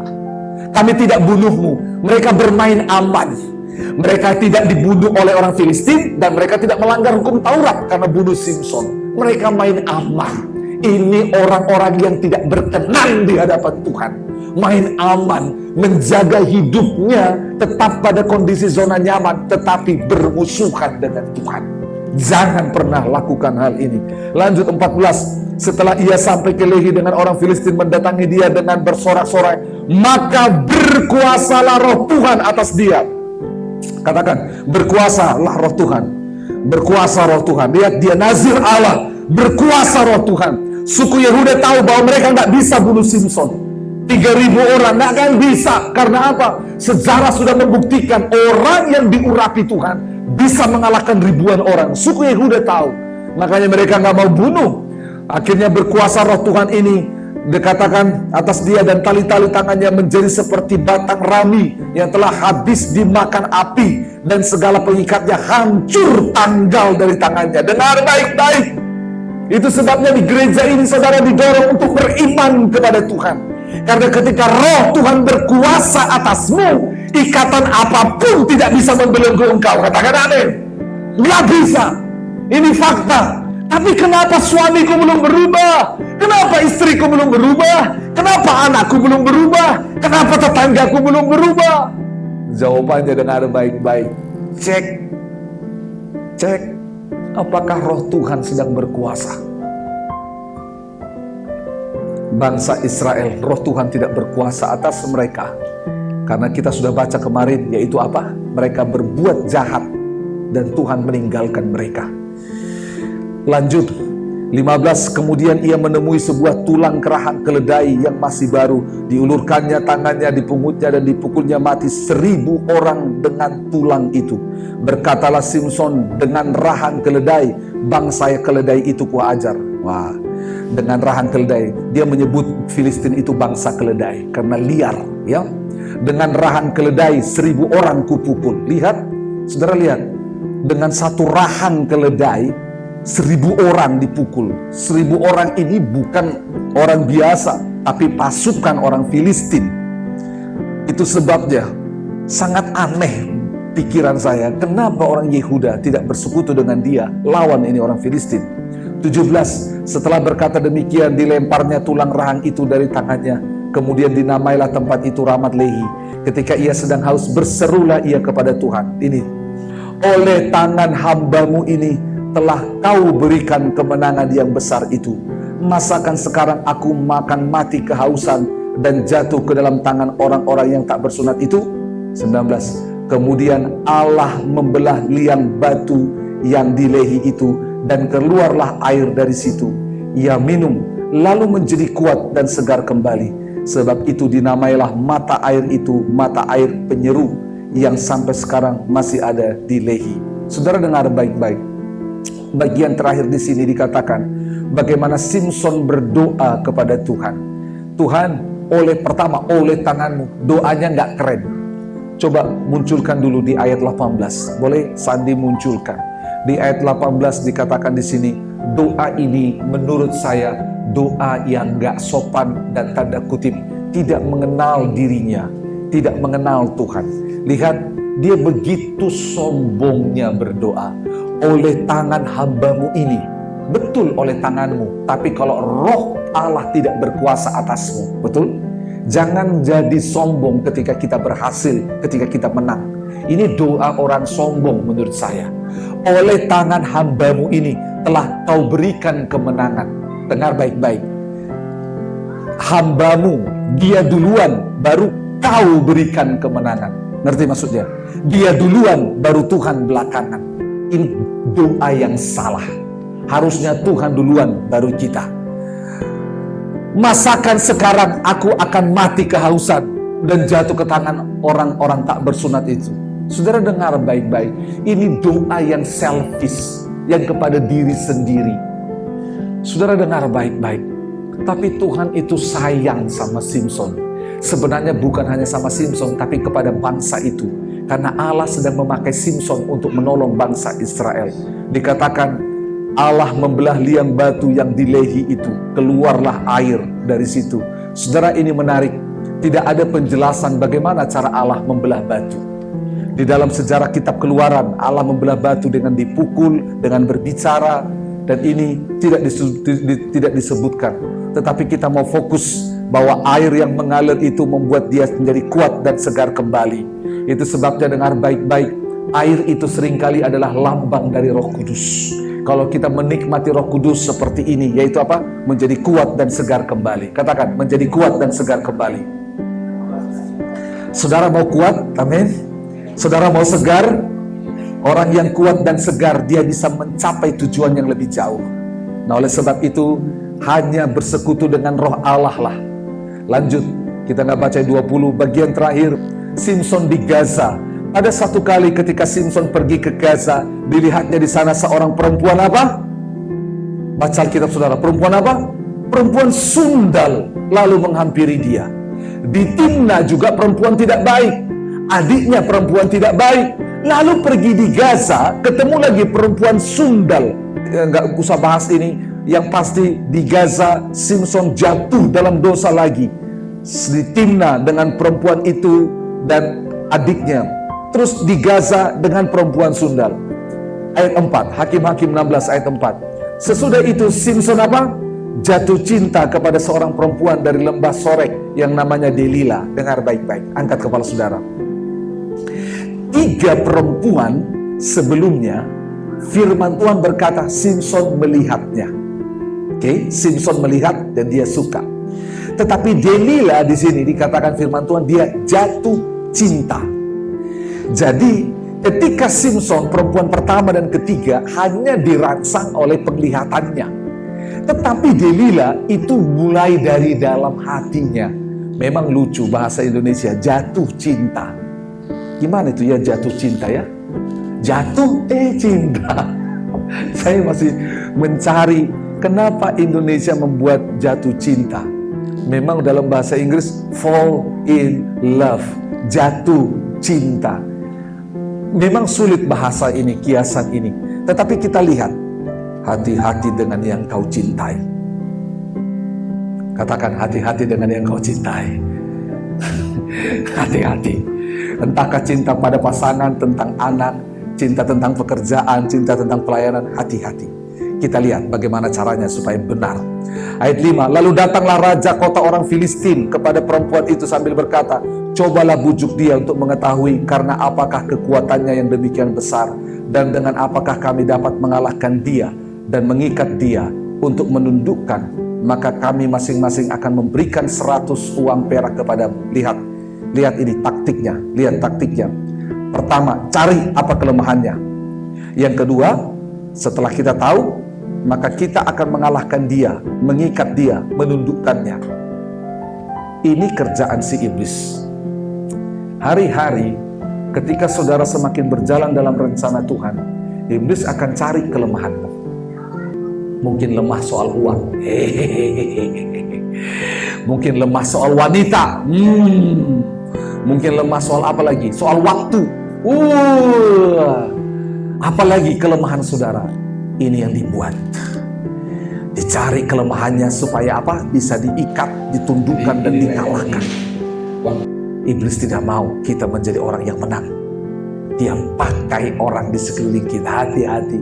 Kami tidak bunuhmu. Mereka bermain aman. Mereka tidak dibunuh oleh orang Filistin dan mereka tidak melanggar hukum Taurat karena bunuh Simson. Mereka main aman. Ini orang-orang yang tidak berkenan di hadapan Tuhan. Main aman, menjaga hidupnya tetap pada kondisi zona nyaman, tetapi bermusuhan dengan Tuhan. Jangan pernah lakukan hal ini. Lanjut 14. Setelah ia sampai ke Lehi dengan orang Filistin mendatangi dia dengan bersorak-sorai, maka berkuasalah roh Tuhan atas dia. Katakan, berkuasalah roh Tuhan. Berkuasa roh Tuhan. Lihat, dia nazir Allah. Berkuasa roh Tuhan. Suku Yehuda tahu bahwa mereka nggak bisa bunuh Simson. 3.000 orang nggak akan bisa. Karena apa? Sejarah sudah membuktikan orang yang diurapi Tuhan bisa mengalahkan ribuan orang. Suku Yehuda tahu. Makanya mereka nggak mau bunuh. Akhirnya berkuasa roh Tuhan ini dikatakan atas dia, dan tali-tali tangannya menjadi seperti batang rami yang telah habis dimakan api, dan segala pengikatnya hancur tanggal dari tangannya. Dengar baik-baik. Itu sebabnya di gereja ini saudara didorong untuk beriman kepada Tuhan. Karena ketika roh Tuhan berkuasa atasmu, ikatan apapun tidak bisa membelenggu engkau. Katakan amin. Nggak bisa. Ini fakta. Tapi kenapa suamiku belum berubah? Kenapa istriku belum berubah? Kenapa anakku belum berubah? Kenapa tetanggaku belum berubah? Jawabannya dengar baik-baik. Cek. Apakah roh Tuhan sedang berkuasa? Bangsa Israel, roh Tuhan tidak berkuasa atas mereka. Karena kita sudah baca kemarin, yaitu apa? Mereka berbuat jahat dan Tuhan meninggalkan mereka. Lanjut, 15, kemudian ia menemui sebuah tulang kerahan keledai yang masih baru. Diulurkannya tangannya, dipungutnya dan dipukulnya mati 1.000 orang dengan tulang itu. Berkatalah Simson, dengan rahan keledai, bangsa keledai itu kuajar. Wah, dengan rahan keledai, dia menyebut Filistin itu bangsa keledai karena liar, ya. Dengan rahan keledai 1.000 orang kupukul. Lihat, saudara lihat, dengan satu rahan keledai 1.000 orang dipukul. 1.000 orang ini bukan orang biasa, tapi pasukan orang Filistin. Itu sebabnya sangat aneh pikiran saya, kenapa orang Yehuda tidak bersekutu dengan dia lawan ini orang Filistin. 17, setelah berkata demikian, dilemparnya tulang rahang itu dari tangannya. Kemudian dinamailah tempat itu Ramat Lehi. Ketika ia sedang haus, berserulah ia kepada Tuhan. Ini, oleh tangan hambamu ini telah kau berikan kemenangan yang besar itu. Masakan sekarang aku makan mati kehausan dan jatuh ke dalam tangan orang-orang yang tak bersunat itu? 19, kemudian Allah membelah liang batu yang di Lehi itu, dan keluarlah air dari situ. Ia minum, lalu menjadi kuat dan segar kembali. Sebab itu dinamailah mata air itu mata air penyeru, yang sampai sekarang masih ada di Lehi. Saudara dengar baik-baik. Bagian terakhir di sini dikatakan bagaimana Simson berdoa kepada Tuhan. Tuhan, oleh tanganmu. Doanya nggak keren. Coba munculkan dulu di ayat 18. Boleh Sandi munculkan. Di ayat 18 dikatakan di sini, doa ini menurut saya doa yang nggak sopan dan tanda kutip tidak mengenal dirinya, tidak mengenal Tuhan. Lihat, dia begitu sombongnya berdoa. Oleh tangan hambamu ini, betul oleh tanganmu, tapi kalau roh Allah tidak berkuasa atasmu, betul? Jangan jadi sombong ketika kita berhasil, ketika kita menang. Ini doa orang sombong menurut saya. Oleh tangan hambamu ini telah kau berikan kemenangan. Dengar baik-baik. Hambamu, dia duluan, baru kau berikan kemenangan. Ngerti maksudnya? Dia duluan, baru Tuhan belakangan. Ini doa yang salah. Harusnya Tuhan duluan, baru kita. Masakan sekarang aku akan mati kehausan dan jatuh ke tangan orang-orang tak bersunat itu. Saudara dengar baik-baik. Ini doa yang selfish, yang kepada diri sendiri. Saudara dengar baik-baik. Tapi Tuhan itu sayang sama Simson. Sebenarnya bukan hanya sama Simson, tapi kepada bangsa itu. Karena Allah sedang memakai Simson untuk menolong bangsa Israel. Dikatakan Allah membelah liang batu yang di Lehi itu. Keluarlah air dari situ. Saudara, ini menarik. Tidak ada penjelasan bagaimana cara Allah membelah batu. Di dalam sejarah kitab Keluaran, Allah membelah batu dengan dipukul, dengan berbicara. Dan ini tidak disebutkan. Tetapi kita mau fokus bahwa air yang mengalir itu membuat dia menjadi kuat dan segar kembali. Itu sebabnya dengar baik-baik, air itu seringkali adalah lambang dari Roh Kudus. Kalau kita menikmati Roh Kudus seperti ini, yaitu apa? Menjadi kuat dan segar kembali. Katakan, menjadi kuat dan segar kembali. Saudara mau kuat? Amin. Saudara mau segar? Orang yang kuat dan segar, dia bisa mencapai tujuan yang lebih jauh. Nah, oleh sebab itu, hanya bersekutu dengan roh Allah lah. Lanjut, kita nggak baca 20, bagian terakhir. Simson di Gaza. Ada satu kali ketika Simson pergi ke Gaza, dilihatnya di sana seorang perempuan apa? Baca Alkitab saudara, perempuan apa? Perempuan sundal, lalu menghampiri dia. Di Timna juga perempuan tidak baik. Adiknya perempuan tidak baik. Lalu pergi di Gaza, ketemu lagi perempuan sundal. Nggak usah bahas ini. Yang pasti di Gaza, Simson jatuh dalam dosa lagi. Di Timna dengan perempuan itu dan adiknya. Terus di Gaza dengan perempuan sundal. Ayat 4, Hakim-Hakim 16 ayat 4. Sesudah itu Simson apa? Jatuh cinta kepada seorang perempuan dari lembah Sorek yang namanya Delila. Dengar baik-baik, angkat kepala saudara. 3 perempuan sebelumnya, firman Tuhan berkata Simson melihatnya. Oke, Simson melihat dan dia suka. Tetapi Delila di sini dikatakan firman Tuhan dia jatuh cinta. Jadi ketika Simson perempuan pertama dan ketiga hanya dirangsang oleh penglihatannya. Tetapi Delila itu mulai dari dalam hatinya. Memang lucu bahasa Indonesia, jatuh cinta. Gimana itu ya jatuh cinta ya? Jatuh cinta. Saya masih mencari kenapa Indonesia membuat jatuh cinta. Memang dalam bahasa Inggris fall in love, jatuh cinta. Memang sulit bahasa ini, kiasan ini. Tetapi kita lihat, hati-hati dengan yang kau cintai. Katakan hati-hati dengan yang kau cintai. Hati-hati. Entahkah cinta pada pasangan, tentang anak, cinta tentang pekerjaan, cinta tentang pelayanan, hati-hati. Kita lihat bagaimana caranya supaya benar. Ayat 5, lalu datanglah raja kota orang Filistin kepada perempuan itu sambil berkata, cobalah bujuk dia untuk mengetahui karena apakah kekuatannya yang demikian besar dan dengan apakah kami dapat mengalahkan dia dan mengikat dia untuk menundukkan, maka kami masing-masing akan memberikan 100 uang perak kepadamu. Lihat ini taktiknya, lihat taktiknya. Pertama, cari apa kelemahannya. Yang kedua, setelah kita tahu, maka kita akan mengalahkan dia, mengikat dia, menundukkannya. Ini kerjaan si iblis. Hari-hari ketika saudara semakin berjalan dalam rencana Tuhan, iblis akan cari kelemahanmu. Mungkin lemah soal uang, mungkin lemah soal wanita, mungkin lemah soal apa lagi? Soal waktu. Apalagi kelemahan saudara. Ini yang dibuat. Dicari kelemahannya supaya apa? Bisa diikat, ditundukkan dan dikalahkan. Iblis tidak mau kita menjadi orang yang menang. Dia pakai orang di sekeliling kita. Hati-hati.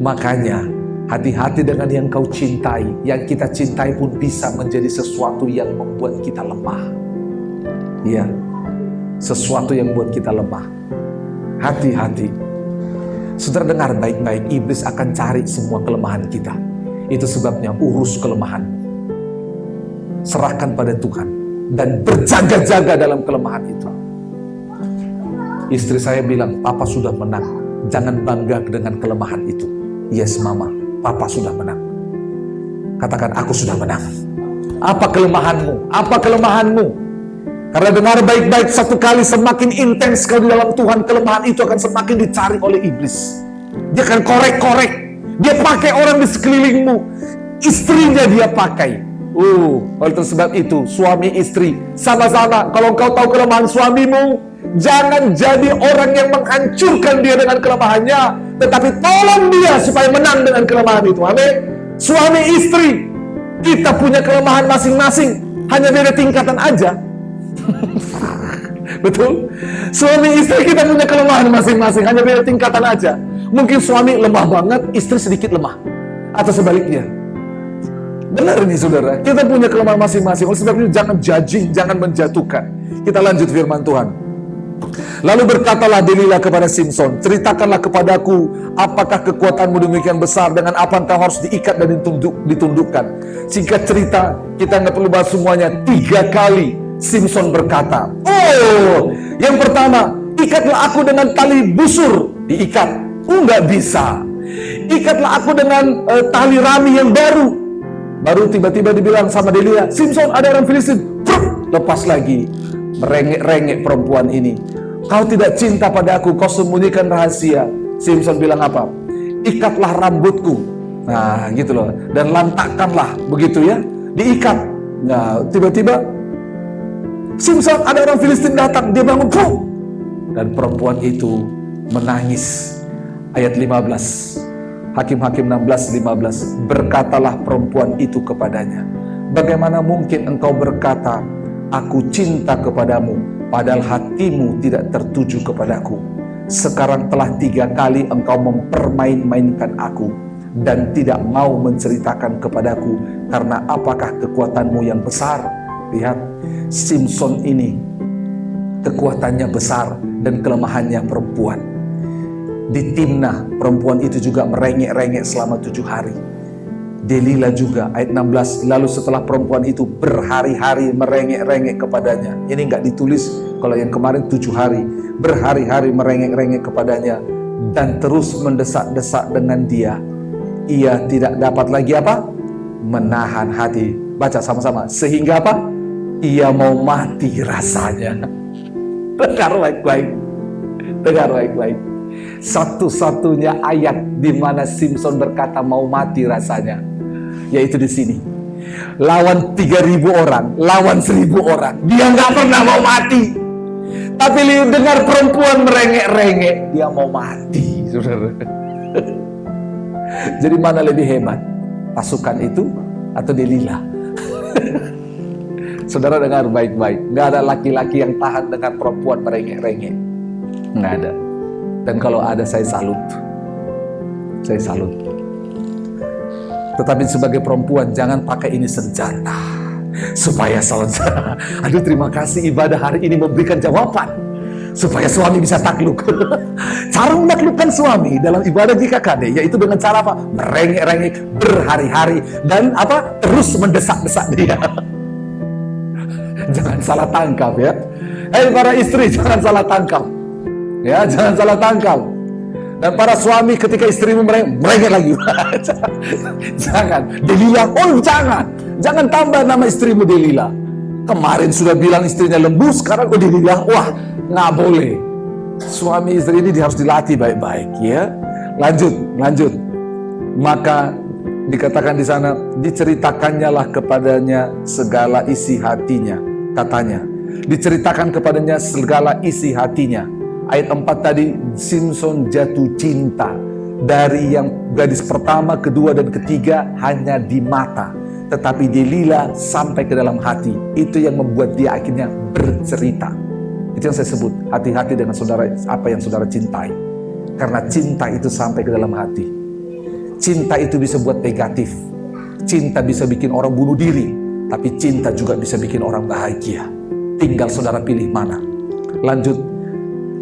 Makanya hati-hati dengan yang kau cintai. Yang kita cintai pun bisa menjadi sesuatu yang membuat kita lemah. Ya, sesuatu yang membuat kita lemah. Hati-hati. Saudara dengar baik-baik, iblis akan cari semua kelemahan kita. Itu sebabnya urus kelemahanmu. Serahkan pada Tuhan dan berjaga-jaga dalam kelemahan itu. Istri saya bilang, papa sudah menang. Jangan bangga dengan kelemahan itu. Yes mama, papa sudah menang. Katakan, aku sudah menang. Apa kelemahanmu? Apa kelemahanmu? Karena dengar baik-baik, satu kali semakin intens kau di dalam Tuhan, kelemahan itu akan semakin dicari oleh iblis. Dia akan korek-korek. Dia pakai orang di sekelilingmu. Istrinya dia pakai. Oleh sebab itu, suami istri sama-sama. Kalau kau tahu kelemahan suamimu, jangan jadi orang yang menghancurkan dia dengan kelemahannya, tetapi tolong dia supaya menang dengan kelemahan itu. Amin. Suami istri, kita punya kelemahan masing-masing, hanya beda tingkatan aja. Betul? Suami istri kita punya kelemahan masing-masing, hanya beda tingkatan aja. Mungkin suami lemah banget, istri sedikit lemah, atau sebaliknya. Benar ini saudara, kita punya kelemahan masing-masing. Oleh sebab itu jangan judging, jangan menjatuhkan. Kita lanjut firman Tuhan. Lalu berkatalah Delila kepada Simson, ceritakanlah kepadaku, apakah kekuatanmu demikian besar, dengan apa engkau harus diikat dan ditundukkan. Singkat cerita, kita nggak perlu bahas semuanya. 3 kali Simson berkata, yang pertama, Ikatlah aku dengan tali busur. Diikat. Nggak bisa. Ikatlah aku dengan tali rami yang baru. Baru tiba-tiba dibilang sama Delila, Simson, ada orang Filistin. Lepas lagi. Merengek-rengek perempuan ini. Kau tidak cinta pada aku, kau sembunyikan rahasia. Simson bilang apa? Ikatlah rambutku. Nah gitu loh. Dan lantakkanlah, begitu ya. Diikat. Nah tiba-tiba Simson, ada orang Filistin datang. Dia bangun. Dan perempuan itu menangis. Ayat 15. Hakim-Hakim 16:15. Berkatalah perempuan itu kepadanya, bagaimana mungkin engkau berkata, aku cinta kepadamu, padahal hatimu tidak tertuju kepadaku. Sekarang telah 3 kali engkau mempermain-mainkan aku dan tidak mau menceritakan kepadaku, karena apakah kekuatanmu yang besar? Lihat, Simson ini kekuatannya besar dan kelemahannya perempuan. Di Timnah, perempuan itu juga merengek-rengek selama 7 hari. Delila juga, ayat 16. Lalu setelah perempuan itu berhari-hari merengek-rengek kepadanya. Ini nggak ditulis, kalau yang kemarin 7 hari. Berhari-hari merengek-rengek kepadanya dan terus mendesak-desak dengan dia. Ia tidak dapat lagi apa? Menahan hati. Baca sama-sama. Sehingga apa? Ia mau mati rasanya. Dengar baik-baik. Dengar baik-baik. Satu-satunya ayat di mana Simson berkata mau mati rasanya, yaitu di sini. Lawan 3.000 orang, lawan 1.000 orang, dia nggak pernah mau mati. Tapi dengar perempuan merengek-rengek, dia mau mati, saudara. Jadi mana lebih hebat, pasukan itu atau Delila? Saudara dengar baik-baik. Nggak ada laki-laki yang tahan dengan perempuan merengek-rengek. Nggak ada. Dan kalau ada, saya salut. Saya salut. Tetapi sebagai perempuan, jangan pakai ini senjata. Supaya saudara, aduh terima kasih ibadah hari ini memberikan jawaban. Supaya suami bisa takluk. Cara menaklukkan suami dalam ibadah GKKD, yaitu dengan cara apa? Merengek-rengek berhari-hari. Dan apa? Terus mendesak-desak dia. Jangan salah tangkap ya. Hei para istri, jangan salah tangkap. Ya, jangan salah tangkap. Dan para suami ketika istrimu merengek lagi. Jangan. Delila, jangan. Jangan tambah nama istrimu Delila. Kemarin sudah bilang istrinya lembu, sekarang Delila. Wah, nggak boleh. Suami istri ini harus dilatih baik-baik ya. Lanjut. Maka dikatakan di sana, diceritakannya lah kepadanya segala isi hatinya. Katanya, diceritakan kepadanya segala isi hatinya. Ayat 4 tadi, Simson jatuh cinta. Dari yang gadis pertama, kedua, dan ketiga hanya di mata. Tetapi Delila sampai ke dalam hati. Itu yang membuat dia akhirnya bercerita. Itu yang saya sebut, hati-hati dengan saudara, apa yang saudara cintai. Karena cinta itu sampai ke dalam hati. Cinta itu bisa buat negatif. Cinta bisa bikin orang bunuh diri. Tapi cinta juga bisa bikin orang bahagia. Tinggal saudara pilih mana. Lanjut.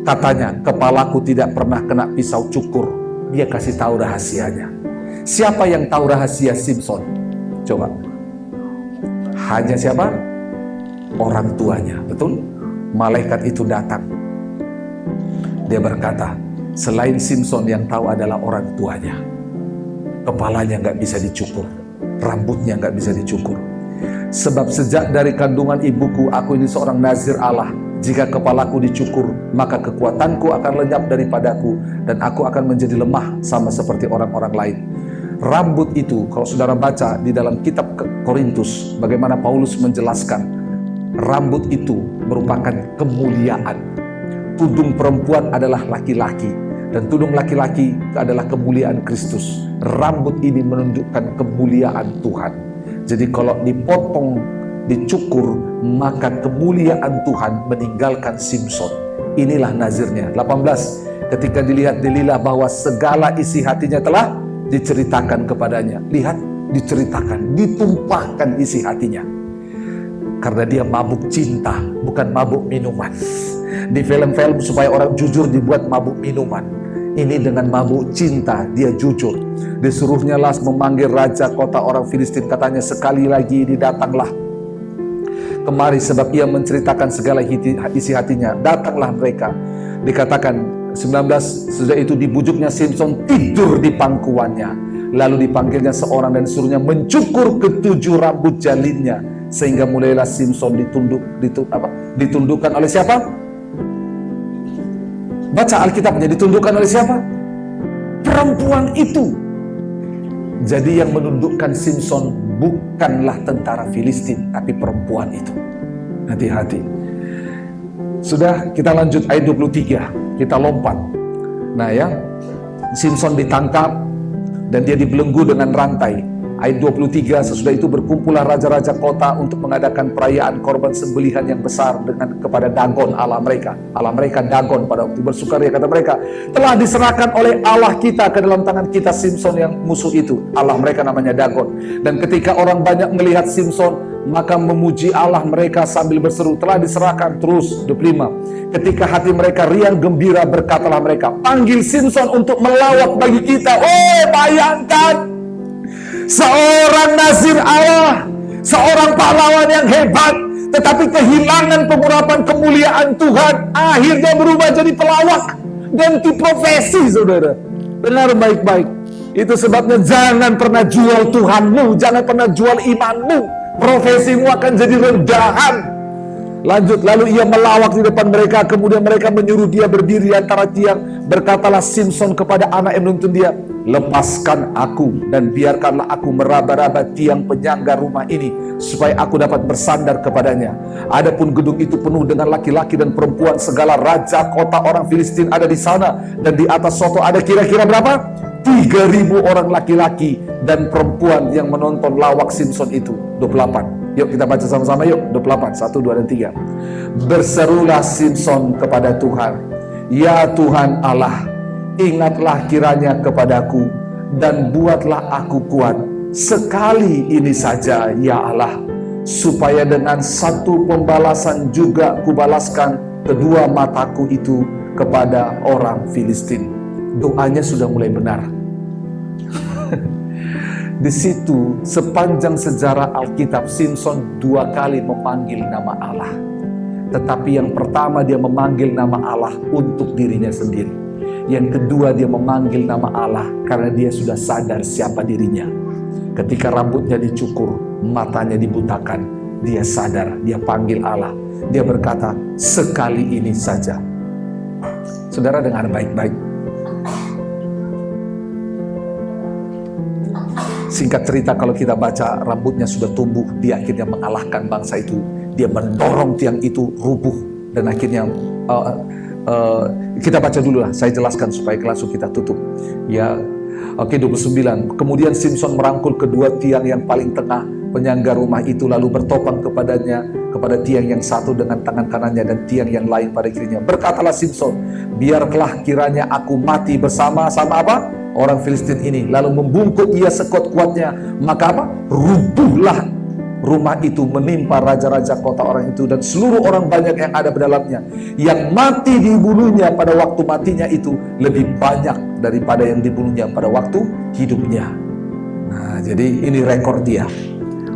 Katanya, kepalaku tidak pernah kena pisau cukur. Dia kasih tahu rahasianya. Siapa yang tahu rahasia Simson? Coba. Hanya siapa? Orang tuanya, betul? Malaikat itu datang. Dia berkata, selain Simson yang tahu adalah orang tuanya. Kepalanya nggak bisa dicukur. Rambutnya nggak bisa dicukur. Sebab sejak dari kandungan ibuku, aku ini seorang nazir Allah. Jika kepalaku dicukur, maka kekuatanku akan lenyap daripadaku, dan aku akan menjadi lemah sama seperti orang-orang lain. Rambut itu, kalau saudara baca di dalam kitab Korintus, bagaimana Paulus menjelaskan, rambut itu merupakan kemuliaan. Tudung perempuan adalah laki-laki, dan tudung laki-laki adalah kemuliaan Kristus. Rambut ini menunjukkan kemuliaan Tuhan. Jadi kalau dipotong, dicukur, maka kemuliaan Tuhan meninggalkan Simson. Inilah nazirnya. 18. Ketika dilihat Delila bahwa segala isi hatinya telah diceritakan kepadanya. Lihat, diceritakan, ditumpahkan isi hatinya. Karena dia mabuk cinta, bukan mabuk minuman. Di film-film supaya orang jujur dibuat mabuk minuman. Ini dengan mabuk cinta, dia jujur. Disuruhnya lah memanggil raja kota orang Filistin. Katanya, sekali lagi ini datanglah. kemari sebab ia menceritakan segala isi hatinya. Datanglah mereka. Dikatakan 19, sudah itu dibujuknya Simson tidur di pangkuannya. Lalu dipanggilnya seorang dan suruhnya mencukur ketujuh rambut jalinnya. Sehingga mulailah Simson ditundukkan oleh siapa? Baca Alkitabnya, ditundukkan oleh siapa? Perempuan itu. Jadi yang menundukkan Simson bukanlah tentara Filistin, tapi perempuan itu. Hati-hati. Sudah, kita lanjut ayat 23. Kita lompat. Nah ya, Simson ditangkap dan dia dibelenggu dengan rantai. Ayat 23, sesudah itu berkumpullah raja-raja kota untuk mengadakan perayaan korban sembelihan yang besar kepada Dagon Allah mereka. Allah mereka Dagon pada waktu bersukaria, kata mereka, telah diserahkan oleh Allah kita ke dalam tangan kita Simson yang musuh itu. Allah mereka namanya Dagon. Dan ketika orang banyak melihat Simson, maka memuji Allah mereka sambil berseru, telah diserahkan. Terus 25, ketika hati mereka riang gembira, berkatalah mereka, panggil Simson untuk melawat bagi kita. Oh, bayangkan, seorang nazir Allah, seorang pahlawan yang hebat, tetapi kehilangan pengurapan kemuliaan Tuhan, akhirnya berubah jadi pelawak, ganti profesi. Saudara, dengar baik-baik. Itu sebabnya jangan pernah jual Tuhanmu, jangan pernah jual imanmu. Profesimu akan jadi rendahan. Lanjut, lalu ia melawak di depan mereka, kemudian mereka menyuruh dia berdiri di antara tiang. Berkatalah Simson kepada anak yang menuntun dia, lepaskan aku dan biarkanlah aku meraba-raba tiang penyangga rumah ini, supaya aku dapat bersandar kepadanya. Adapun gedung itu penuh dengan laki-laki dan perempuan, segala raja kota orang Filistin ada di sana, dan di atas soto ada kira-kira berapa? 3.000 orang laki-laki dan perempuan yang menonton lawak Simson itu. 28. Yuk kita baca sama-sama yuk. 28, 1, 2, dan 3. Berserulah Simson kepada Tuhan, ya Tuhan Allah, ingatlah kiranya kepadaku dan buatlah aku kuat sekali ini saja ya Allah, supaya dengan satu pembalasan juga kubalaskan kedua mataku itu kepada orang Filistin. Doanya sudah mulai benar. Di situ sepanjang sejarah Alkitab, Simson 2 kali memanggil nama Allah. Tetapi yang pertama dia memanggil nama Allah untuk dirinya sendiri. Yang kedua dia memanggil nama Allah karena dia sudah sadar siapa dirinya. Ketika rambutnya dicukur, matanya dibutakan, dia sadar, dia panggil Allah. Dia berkata, sekali ini saja. Saudara dengar baik-baik. Singkat cerita, kalau kita baca, rambutnya sudah tumbuh, dia akhirnya mengalahkan bangsa itu. Dia mendorong tiang itu rubuh, dan akhirnya kita baca dulu lah, saya jelaskan supaya langsung kita tutup. Ya, oke, 29. Kemudian Simson merangkul kedua tiang yang paling tengah penyangga rumah itu, lalu bertopang kepadanya, kepada tiang yang satu dengan tangan kanannya dan tiang yang lain pada kirinya. Berkatalah Simson, biarlah kiranya aku mati bersama-sama apa? Orang Filistin ini. Lalu membungkuk ia sekuat-kuatnya, maka apa? Rubuhlah rumah itu menimpa raja-raja kota orang itu dan seluruh orang banyak yang ada di dalamnya. Yang mati dibunuhnya pada waktu matinya itu lebih banyak daripada yang dibunuhnya pada waktu hidupnya. Nah, jadi ini rekor dia.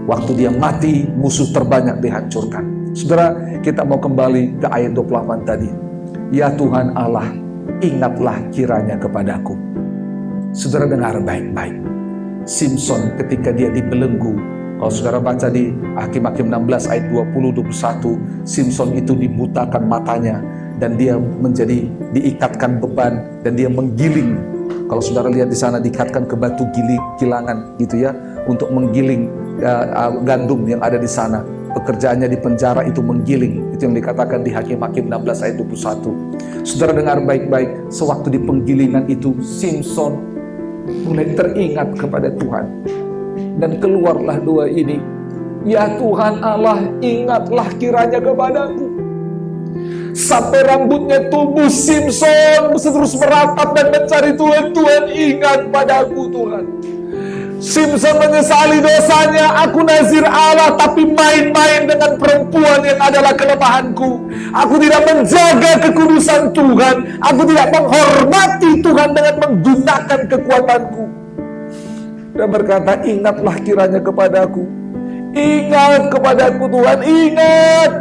Waktu dia mati, musuh terbanyak dihancurkan. Saudara, kita mau kembali ke ayat 28 tadi. Ya Tuhan Allah, ingatlah kiranya kepadaku. Saudara dengar baik-baik. Simson ketika dia dibelenggu, kalau saudara baca di Hakim-Hakim 16 ayat 20-21, Simson itu dibutakan matanya dan dia menjadi diikatkan beban dan dia menggiling. Kalau saudara lihat di sana diikatkan ke batu kilangan gitu ya, untuk menggiling gandum yang ada di sana. Pekerjaannya di penjara itu menggiling. Itu yang dikatakan di Hakim-Hakim 16 ayat 21. Saudara dengar baik-baik, sewaktu di penggilingan itu Simson mulai teringat kepada Tuhan. Dan keluarlah doa ini, ya Tuhan Allah, ingatlah kiranya kepadaku. Sampai rambutnya tumbuh, Simson terus meratap dan mencari Tuhan. Tuhan, ingat padaku Tuhan. Simson menyesali dosanya. Aku nazir Allah, tapi main-main dengan perempuan yang adalah kelemahanku. Aku tidak menjaga kekudusan Tuhan. Aku tidak menghormati Tuhan dengan menggunakan kekuatanku. Dan berkata, ingatlah kiranya kepadaku. Ingat kepadaku Tuhan, ingat.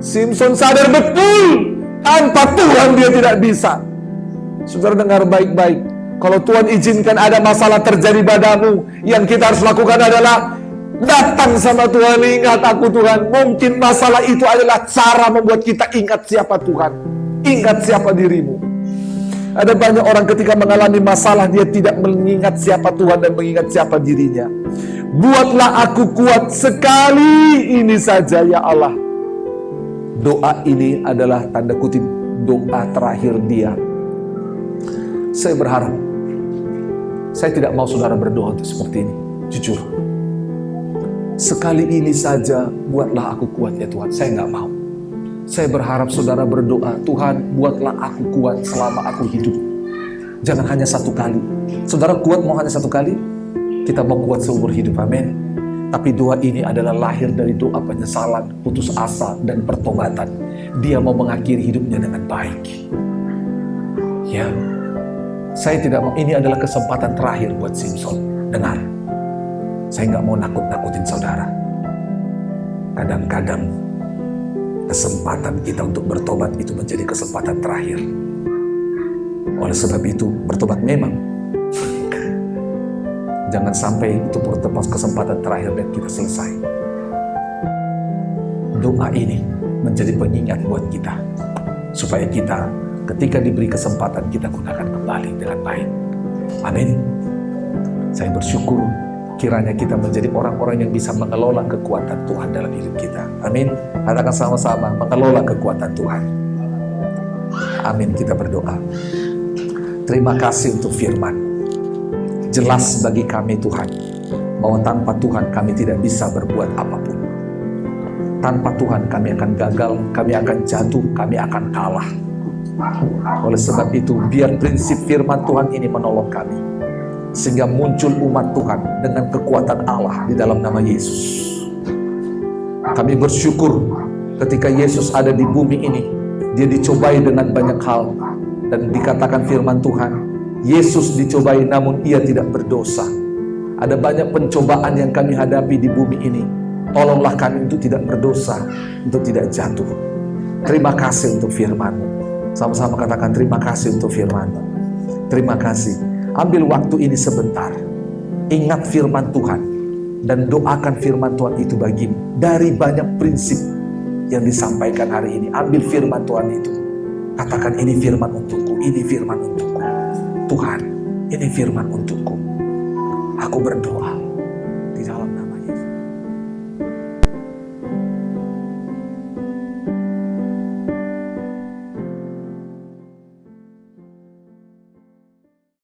Simpson sadar betul, tanpa Tuhan dia tidak bisa. Saudara dengar baik-baik. Kalau Tuhan izinkan ada masalah terjadi padamu, yang kita harus lakukan adalah datang sama Tuhan. Ingat aku Tuhan. Mungkin masalah itu adalah cara membuat kita ingat siapa Tuhan, ingat siapa dirimu. Ada banyak orang ketika mengalami masalah, dia tidak mengingat siapa Tuhan dan mengingat siapa dirinya. Buatlah aku kuat sekali ini saja ya Allah. Doa ini adalah tanda kutip doa terakhir dia. Saya berharap, saya tidak mau saudara berdoa untuk seperti ini. Jujur, sekali ini saja buatlah aku kuat ya Tuhan. Saya nggak mau. Saya berharap saudara berdoa, Tuhan buatlah aku kuat selama aku hidup. Jangan hanya satu kali. Saudara kuat mau hanya satu kali? Kita mau kuat seumur hidup, amin. Tapi doa ini adalah lahir dari doa penyesalan, putus asa, dan pertobatan. Dia mau mengakhiri hidupnya dengan baik. Ya, saya tidak mau, ini adalah kesempatan terakhir buat Simpson. Dengar, saya nggak mau nakut-nakutin saudara. Kadang-kadang kesempatan kita untuk bertobat itu menjadi kesempatan terakhir. Oleh sebab itu, bertobat memang. Jangan sampai itu bertepas kesempatan terakhir dan kita selesai. Doa ini menjadi pengingat buat kita, supaya kita ketika diberi kesempatan kita gunakan kembali dengan baik. Amin. Saya bersyukur kiranya kita menjadi orang-orang yang bisa mengelola kekuatan Tuhan dalam hidup kita. Amin. Katakan sama-sama, mengelola kekuatan Tuhan. Amin. Kita berdoa. Terima kasih untuk firman. Jelas bagi kami Tuhan, bahwa tanpa Tuhan kami tidak bisa berbuat apapun. Tanpa Tuhan kami akan gagal, kami akan jatuh, kami akan kalah. Oleh sebab itu, biar prinsip firman Tuhan ini menolong kami, sehingga muncul umat Tuhan dengan kekuatan Allah di dalam nama Yesus. Kami bersyukur ketika Yesus ada di bumi ini, dia dicobai dengan banyak hal. Dan dikatakan firman Tuhan, Yesus dicobai namun ia tidak berdosa. Ada banyak pencobaan yang kami hadapi di bumi ini. Tolonglah kami untuk tidak berdosa, untuk tidak jatuh. Terima kasih untuk firman-Mu. Sama-sama katakan terima kasih untuk firman-Mu. Terima kasih. Ambil waktu ini sebentar. Ingat firman Tuhan. Dan doakan firman Tuhan itu bagimu. Dari banyak prinsip yang disampaikan hari ini. Ambil firman Tuhan itu. Katakan ini firman untukku. Ini firman untukku. Tuhan, ini firman untukku. Aku berdoa